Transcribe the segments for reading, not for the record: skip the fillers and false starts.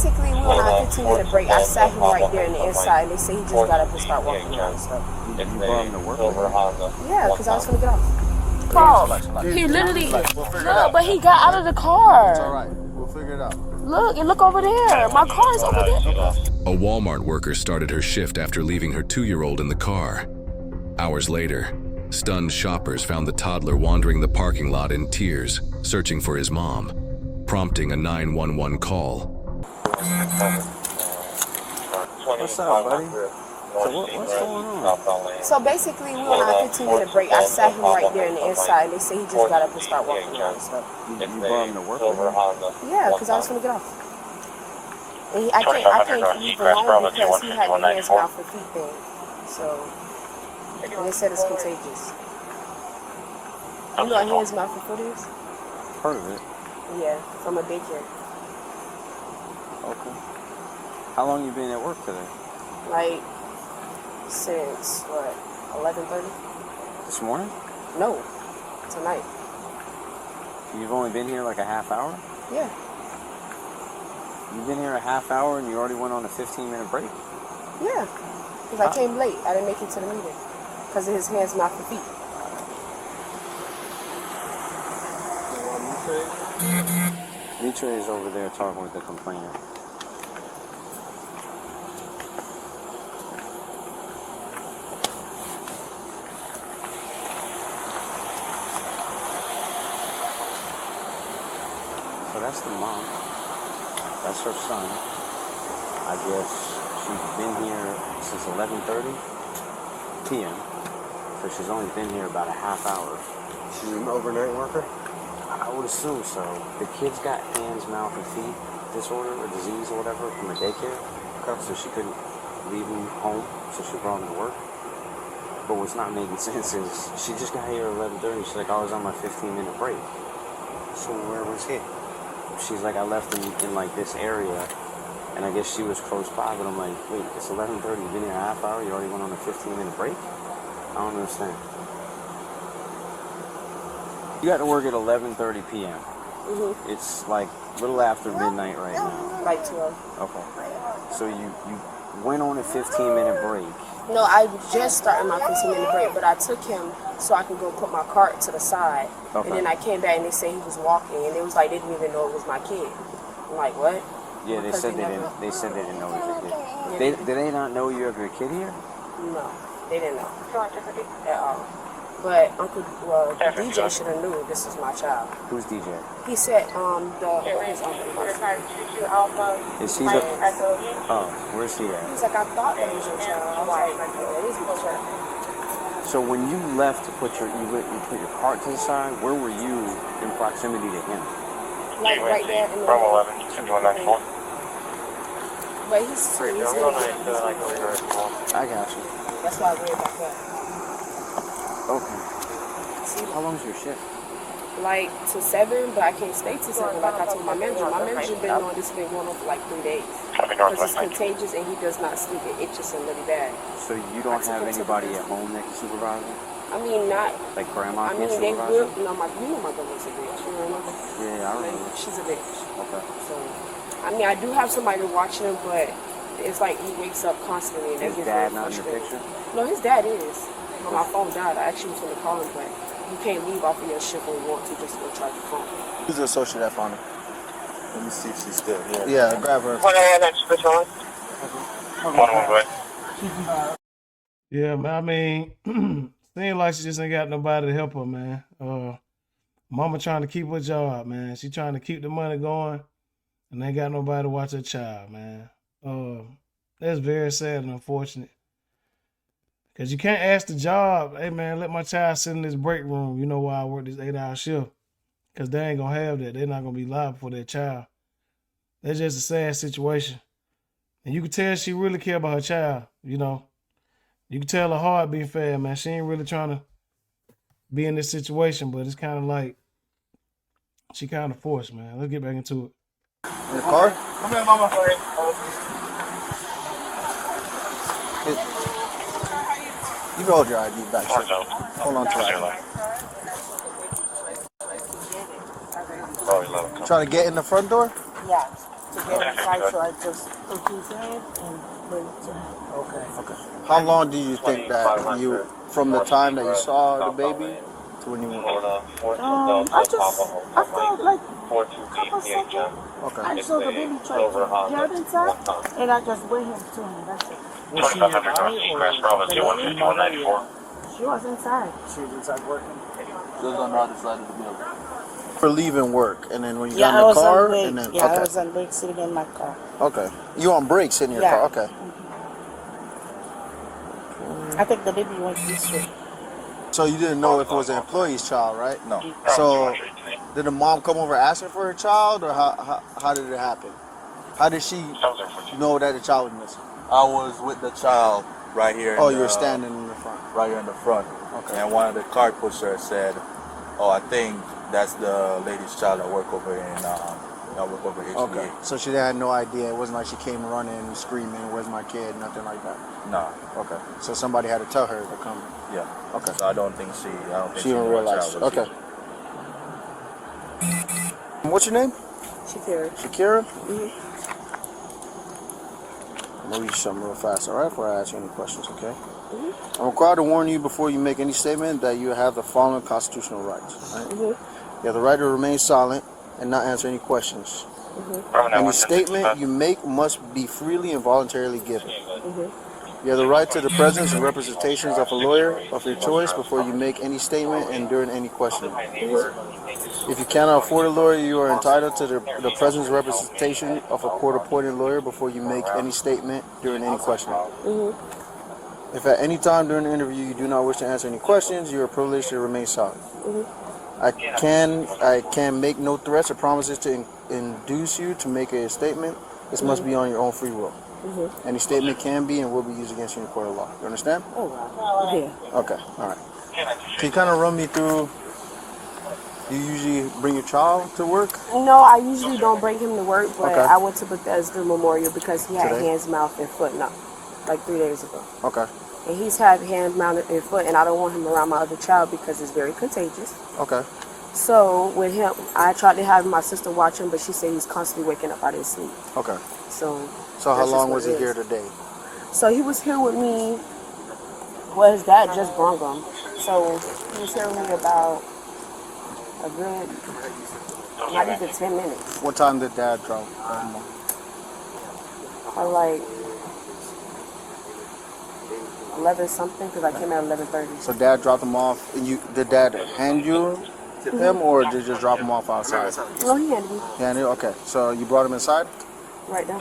basically, we were on a 15-minute break. I sat him right there on the inside, and they say he just got up and started walking around and stuff. You brought him to work? Yeah, because I was going to get off. Paul, he literally, look, but he got out of the car. It's all right. We'll figure it out. Look, and look over there. My car is over there. A Walmart worker started her shift after leaving her 2-year-old in the car. Hours later, stunned shoppers found the toddler wandering the parking lot in tears, searching for his mom, prompting a 911 call. What's up, buddy? So what's going on? So basically, we were on a 15-minute break. I sat him right there on the inside, and they say he just got up and started walking around and stuff. You brought him to work? Yeah, because I was going to get off. And I can't leave him alone because he had the hands, mouth, and feet thing. So, and they said it's contagious. You know what hands, mouth, and foot is? Heard of it. Yeah, from a daycare. Okay. How long you been at work today? Like, since, 11:30? This morning? No, tonight. You've only been here like a half hour? Yeah. You've been here a half hour and you already went on a 15-minute break? Yeah, because I came late. I didn't make it to the meeting because of his hands, mouth, and feet. Mitra is over there talking with the complainant. So that's the mom. That's her son. I guess she's been here since 11:30 p.m. So she's only been here about a half hour. She's an overnight worker? I would assume so. The kid's got hands, mouth, and feet disorder or disease or whatever from a daycare. So she couldn't leave him home, so she brought him to work. But what's not making sense is she just got here at 11:30. She's like, I was on my 15-minute break. So where was he? She's like, I left him in like this area, and I guess she was close by, but I'm like, wait, it's 11:30, you've been here a half hour, you already went on a 15-minute break? I don't understand. You got to work at 11:30 p.m. Mm-hmm. It's like a little after midnight right now. Like 12. Okay. So you went on a 15-minute break. No, I just started my 15-minute break, but I took him so I could go put my cart to the side. Okay. And then I came back and they said he was walking, and it was like they didn't even know it was my kid. I'm like, what? Yeah, they Because said they they never- didn't. They said they didn't know it was your kid. Yeah. Did they not know you have your kid here? No, they didn't know at all. But the DJ should have knew this is my child. Who's DJ? He said, his uncle. Is he the? Oh, where's he at? He's like, I thought that was your child. I was like, yeah, it is my child. So when you left to put your cart to the side, where were you in proximity to him? Like right there in the From 11 to 2194. But he's in I got you. That's why I worry about that. Okay. See, How long's your shift? like to 7, but I can't stay to 7 like I told my manager. My manager been on this been going on for like 3 days. Because it's contagious and he does not sleep. It itches him really bad. So you don't have anybody at home that can supervise him? I mean, not. Like grandma I can mean, they supervise will. him? No, my grandmother's a bitch. You remember? Yeah, I remember. She's a bitch. Okay. So, I mean, I do have somebody watching him, but it's like he wakes up constantly. And His that gets dad very not in the frustrating. picture? No, his dad is. But my phone died. I actually was going to call him, but you can't leave off of your shift when you want to just go charge your phone. Who's the associate that found her? Let me see if she's still here. Yeah, grab her. Yeah, man, I mean, seems like she just ain't got nobody to help her, man. Mama trying to keep her job, man. She trying to keep the money going, and ain't got nobody to watch her child, man. That's very sad and unfortunate. Because you can't ask the job, hey, man, let my child sit in this break room, you know, while I work this 8-hour shift. Because they ain't going to have that. They're not going to be liable for their child. That's just a sad situation. And you can tell she really care about her child, you know. You can tell her heart being fast, man. She ain't really trying to be in this situation, but it's kind of like she kind of forced, man. Let's get back into it. In the car? Come here, mama. You can hold your ID back. Hold on to it. Oh, Trying to get in the front door? Yeah. to get inside, so I just took his head and bring it to him. Okay. How long do you think that you, from the time that you saw the baby to when you went? I felt like a couple seconds. Okay. I saw the baby try to get inside, and I just bring him to him. That's it. Was she in your body or She was inside. She was inside working? She was on the other side of the building. For leaving work, and then when you Yeah, got in the car, on break. and then Yeah, I okay, was on break sitting in my car. okay, you on break sitting in your Yeah. car, okay. I think the baby went this way. So you didn't know if it was an employee's child, right? No. So did the mom come over asking for her child, or how did it happen? How did she know that the child was missing? I was with the child right here. Oh, you were standing in the front. Right here in the front. Okay. And one of the car pushers said, "Oh, I think that's the lady's child that work over in HVA." Okay. So she had no idea. It wasn't like she came running, screaming, "Where's my kid?" Nothing like that. No. Okay. So somebody had to tell her to come. Yeah. Okay. So I don't think she She didn't knew her realize. child was Okay. What's your name? Shakira. Shakira? Mm-hmm. I'm gonna read you something real fast, alright? Before I ask you any questions, okay? Mm-hmm. I'm required to warn you before you make any statement that you have the following constitutional rights. Right? Mm-hmm. You have the right to remain silent and not answer any questions. Mm-hmm. Any statement you make must be freely and voluntarily given. Mm-hmm. You have the right to the presence and representations of a lawyer of your choice before you make any statement and during any questioning. If you cannot afford a lawyer, you are entitled to the presence and representation of a court-appointed lawyer before you make any statement during any questioning. Mm-hmm. If at any time during the interview you do not wish to answer any questions, you are privileged to remain silent. Mm-hmm. I can make no threats or promises to induce you to make a statement. This must be on your own free will. Mm-hmm. Any statement can be and will be used against you in a court of law. You understand? Oh, wow. Yeah. Okay. All right. Can you kind of run me through? You usually bring your child to work? No, I usually don't bring him to work, but Okay. I went to Bethesda Memorial because he had Today? hands, mouth, and foot now, like 3 days ago. Okay. And he's had hands, mouth, and foot, and I don't want him around my other child because it's very contagious. Okay. So with him, I tried to have my sister watch him, but she said he's constantly waking up out of his sleep. Okay. So So how that's just long what was it he is. here today? So he was here with me. Well, his dad just brung him. So he was here with me about a good, not even 10 minutes. What time did Dad drop him off? Or like 11 something, because I came at 11:30. So Dad dropped him off, and did Dad hand you him, or did you just drop him off outside? Oh, he handed me Handed you? Okay. So you brought him inside? right now.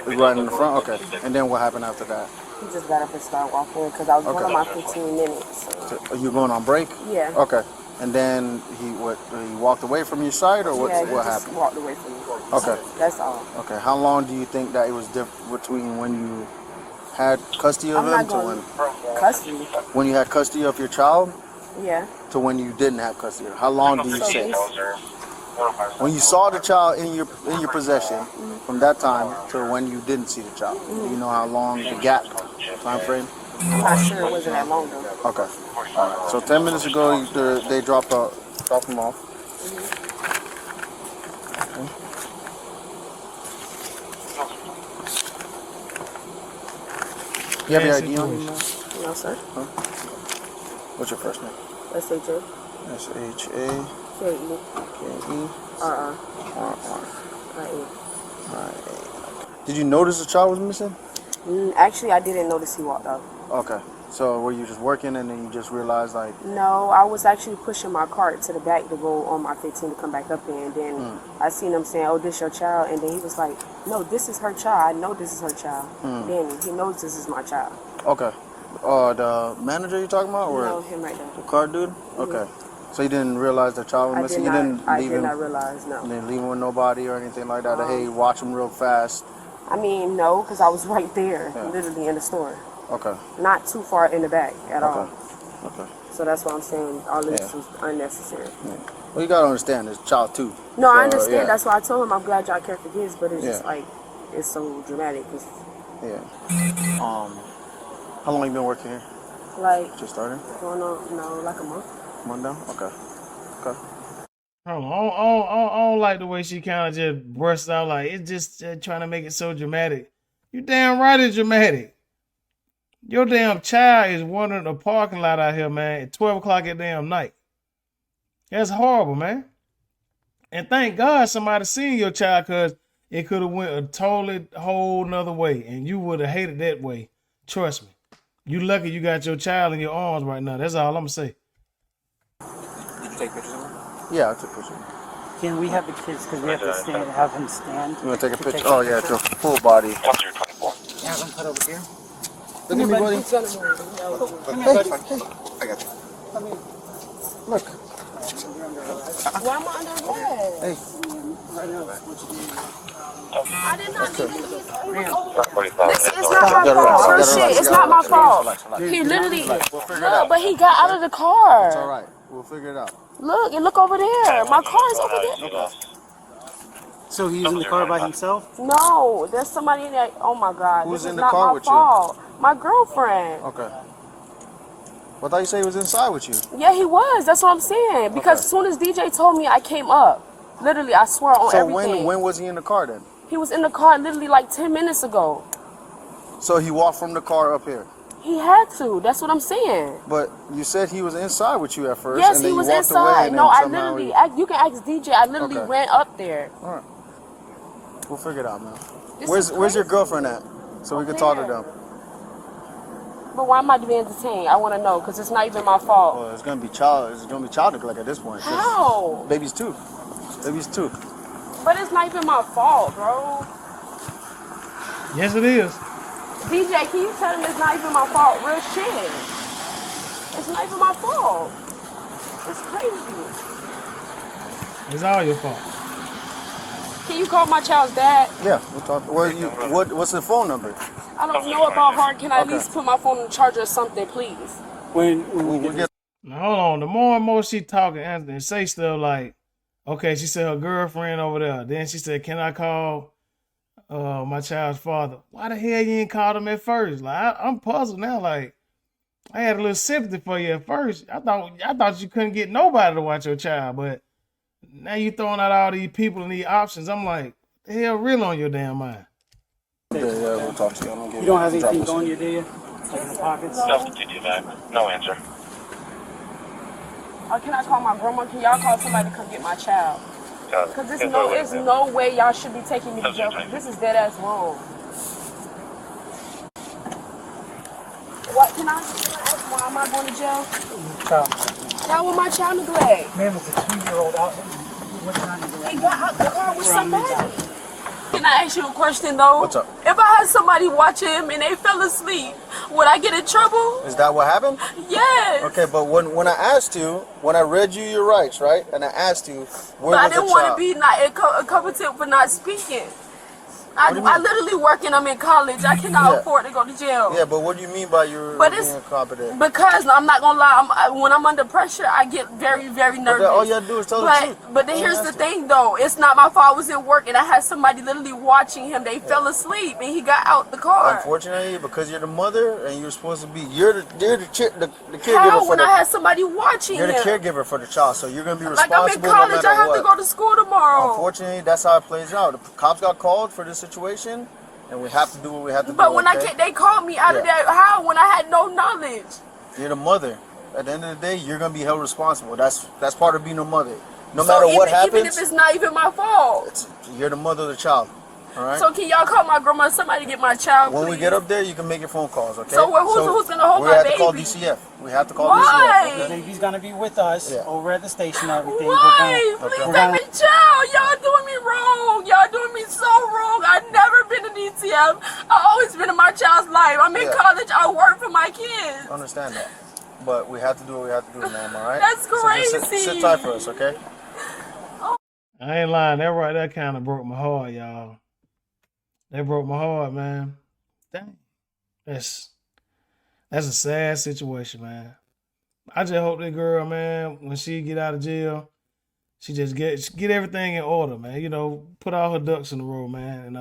Right in the front? Okay. And then what happened after that? He just got up and started walking because I was going Okay. on my 15 minutes. So. So, are you going on break? Yeah. Okay. And then he walked away from your side, or what Yeah, he what just happened? walked away from me. Okay. That's all. Okay. How long do you think that it was different between when you had custody of I'm him not to going to custody. when you had custody of your child Yeah. to when you didn't have custody? How long do you So say? this- When you saw the child in your possession, from that time to when you didn't see the child, do you know how long the gap time frame? I'm not sure it wasn't that long though. Okay. All right. So 10 minutes ago, they dropped him off. Okay. You have your ID on you? No, sir. What's your first name? S-H-A. S-H-A-K-E. K-E. R-R. R-R. I-A. Did you notice the child was missing? Actually, I didn't notice he walked out. Okay. So were you just working and then you just realized like... No, I was actually pushing my cart to the back to go on my 15 to come back up there. And then I seen him saying, "Oh, this your child?" And then he was like, "No, this is her child. I know this is her child." Danny, he knows this is my child. Okay. The manager you talking about? Or No, him right there. the car dude? Okay. So you didn't realize the child was missing? You didn't I leave did him? not realize, no. You didn't leave him with nobody or anything like that? Hey, watch him real fast. I mean, no, because I was right there, Yeah. literally in the store. Okay. Not too far in the back at all. Okay. So that's why I'm saying all this Yeah. was unnecessary. Yeah. Well, you gotta understand, it's a child too. No, So, I understand. yeah. That's why I told him I'm glad y'all care for kids, but it's just Yeah. like, it's so dramatic. It's Yeah. How long you been working here? like Just started? going on, like a month. Month down? Okay. Okay. Hold on. I don't like the way she kind of just bursts out like it's just trying to make it so dramatic. You damn right it's dramatic. Your damn child is wandering the parking lot out here, man, at 12 o'clock at damn night. That's horrible, man. And thank God somebody seen your child, because it could have went a totally whole nother way, and you would have hated that way. Trust me. You lucky you got your child in your arms right now. That's all I'm going to say. Did you take pictures of him? Yeah, I took a picture. Can we have the kids, because we have to stand, have him stand? You want to take a picture? Oh, yeah, it's your full body. Have him put over here. Look at me, buddy. I got you. Look. Why am I under arrest? Hey. I did not do this. It's Got not my it right. fault. Real Got it right. shit. It's not my fault. Relax. He literally, We'll figure it look, out. but he got out of the car. It's all right. We'll figure it out. Look, and look over there. My car is over there. So he's in the car by himself? No, there's somebody in there. Oh my God. Who's This in is the not car my with you? fault. My girlfriend. Okay. Well, I thought you said he was inside with you. Yeah, he was. That's what I'm saying. Because as soon as DJ told me, I came up. Literally, I swear on So everything. when was he in the car then? He was in the car literally like 10 minutes ago. So he walked from the car up here. He had to. That's what I'm saying. But you said he was inside with you at first. Yes, and then he was you walked away inside. and No, then I somehow literally, he- you can ask DJ, I literally Okay. ran up there. All right. We'll figure it out, man. This Where's is Where's your crazy. girlfriend at? So we can talk to them. But why am I being detained? I want to know, because it's not even my fault. Well, it's gonna be child neglect at this point. 'cause How? Baby's two. Baby's two. But it's not even my fault, bro. Yes, it is. DJ, can you tell him it's not even my fault? Real shit. It's not even my fault. It's crazy. It's all your fault. Can you call my child's dad? Yeah, we'll talk. What's the phone number? I don't know about heart. Can I at Okay. least put my phone on the charger or something, please? When We'll we get. Now, hold on. The more and more she talking and say stuff like, okay, she said her girlfriend over there. Then she said, can I call my child's father? Why the hell you ain't called him at first? Like, I'm puzzled now. Like, I had a little sympathy for you at first. I thought you couldn't get nobody to watch your child, but now you throwing out all these people and these options. I'm like, the hell real on your damn mind? Yeah, we'll talk to you. you don't have anything on you, do you? Like in the pockets? No answer. Or can I call my grandma? Can y'all call somebody to come get my child? Because there's no way y'all should be taking me to jail. This is dead ass wrong. What can I ask? Why am I going to jail? How with my child neglect? Man was a 2-year-old out. What time is it? He got out the car with somebody. Can I ask you a question though? What's up? If I had somebody watching him and they fell asleep, would I get in trouble? Is that what happened? Yes. Okay, but when I asked you, when I read you your rights, right, and I asked you where But I was the didn't want to child? be not incompetent for not speaking. I do you mean? literally work and I'm in college. I cannot Yeah. afford to go to jail. Yeah, but what do you mean by you're But being it's- incompetent? Because I'm not gonna lie, when I'm under pressure, I get very, very nervous. all you gotta do is tell the truth. But then Don't here's ask the thing, though. It's not my fault. I was in work and I had somebody literally watching him. They fell asleep and he got out the car. Unfortunately, because you're the mother and you're supposed to be, you're the caregiver How for when I the. had somebody watching You're the him? caregiver for the child, so you're gonna be Like I'm in responsible college, no I matter have what. to go to school tomorrow. Unfortunately, that's how it plays out. The cops got called for this situation, and we have to do what we have to do. But when okay? they called me out of Yeah. that, how? When I had no knowledge. You're the mother. At the end of the day, you're gonna be held responsible. That's part of being a mother. No So matter what even happens, if it's not even my fault. you're the mother of the child. All right. So can y'all call my grandma, somebody to get my child, When we please? get up there, you can make your phone calls. Okay. So who's gonna hold we my have to call baby? DCF. We have to call Why? DCF. The Okay? baby's gonna be with us Yeah. over at the station and everything. Why? We're Please gonna- take me to jail. Y'all doing me wrong. Y'all doing me so wrong. I've never been to DCF. I've always been in my child's life. I'm in Yeah. college. I work for my kids. I understand that, but we have to do what we have to do, ma'am. All right. That's So just sit crazy. tight for us, okay? I ain't lying. That right there kind of broke my heart, y'all. That broke my heart, man. Dang. That's a sad situation, man. I just hope that girl, man, when she get out of jail, she just get everything in order, man. You know, put all her ducks in a row, man,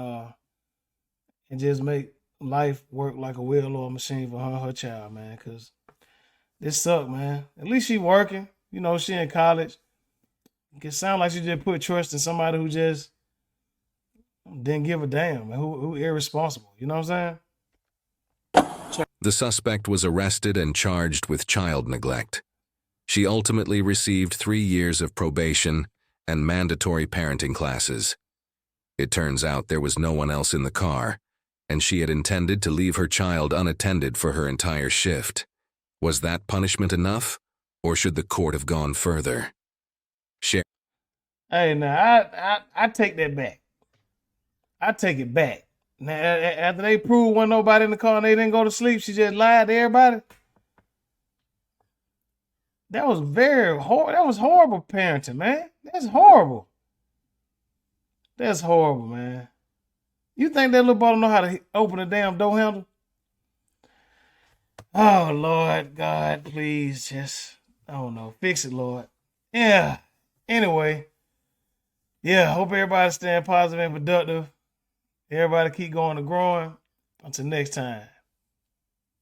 and just make life work like a well-oiled machine for her and her child, man. Cause this suck, man. At least she working. You know, she in college. It sounds like she just put trust in somebody who just didn't give a damn, who irresponsible. You know what I'm saying? The suspect was arrested and charged with child neglect. She ultimately received 3 years of probation and mandatory parenting classes. It turns out there was no one else in the car, and she had intended to leave her child unattended for her entire shift. Was that punishment enough, or should the court have gone further? Hey, now, I take that back. I take it back. Now, after they proved wasn't nobody in the car and they didn't go to sleep, she just lied to everybody. That was that was horrible parenting, man. That's horrible. That's horrible, man. You think that little boy don't know how to open a damn door handle? Oh, Lord God, please just, I don't know, fix it, Lord. Yeah. Anyway, yeah, hope everybody's staying positive and productive. Everybody keep going and growing. Until next time.